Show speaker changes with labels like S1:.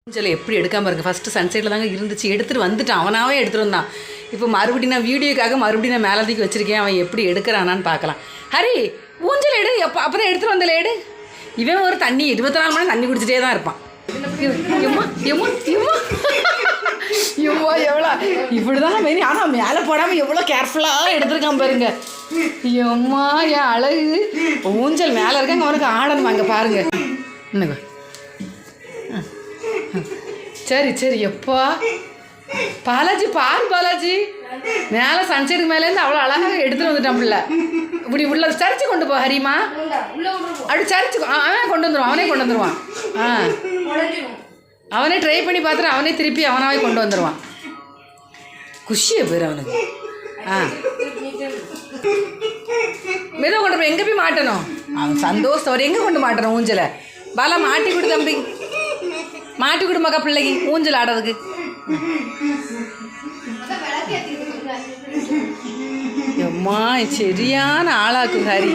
S1: ஊஞ்சலை எப்படி எடுக்காமல் இருங்க. ஃபஸ்ட்டு சன்சைட்டில் தாங்க இருந்துச்சு, எடுத்துகிட்டு வந்துட்டான், அவனாவே எடுத்துகிட்டு வந்தான். இப்போ மறுபடியும் நான் வீடியோக்காக மறுபடியும் நான் மேலே தூக்கி வச்சுருக்கேன், அவன் எப்படி எடுக்கிறானான்னு பார்க்கலாம். ஹரி ஊஞ்சல் எடு, அப்போ தான் எடுத்துகிட்டு வந்தல எடு. இவன் ஒரு தண்ணி 24 மணி தண்ணி குடிச்சிட்டே தான் இருப்பான். எவ்வளோ இப்படி தான் மெயின். ஆனால் மேலே போடாமல் எவ்வளோ கேர்ஃபுல்லாக எடுத்துருக்கான் பாருங்க. எம்மா என் அழகு. ஊஞ்சல் மேலே இருக்காங்க, அவனுக்கு ஆடணும் அங்கே பாருங்க. என்னங்க சரி சரி. எப்பா பாலாஜி பாரு, பாலாஜி மேலே சன்செட்டுக்கு மேலேருந்து அவ்வளோ அழகாக எடுத்துகிட்டு வந்துட்டான் பிள்ளை. இப்படி உள்ள சரிச்சு கொண்டு போ ஹரிமா, அப்படி சரிச்சு அவனே கொண்டு வந்துடுவான், அவனே கொண்டு வந்துடுவான். அவனே ட்ரை பண்ணி பார்த்துட்டு அவனே திருப்பி அவனாவே கொண்டு வந்துடுவான். குஷியை பேர் அவனுக்கு. மெதுவாக கொண்டு போய் எங்கே போய் மாட்டணும், அவன் சந்தோஷம். எங்கே கொண்டு மாட்டணும் ஊஞ்சலை? பாலா மாட்டி கொடு தம்பி, மாட்டி கொடு மகா பிள்ளைக்கு ஊஞ்சல் ஆடுறதுக்கு. அம்மா சரியான ஆளாக்கு ஹரி.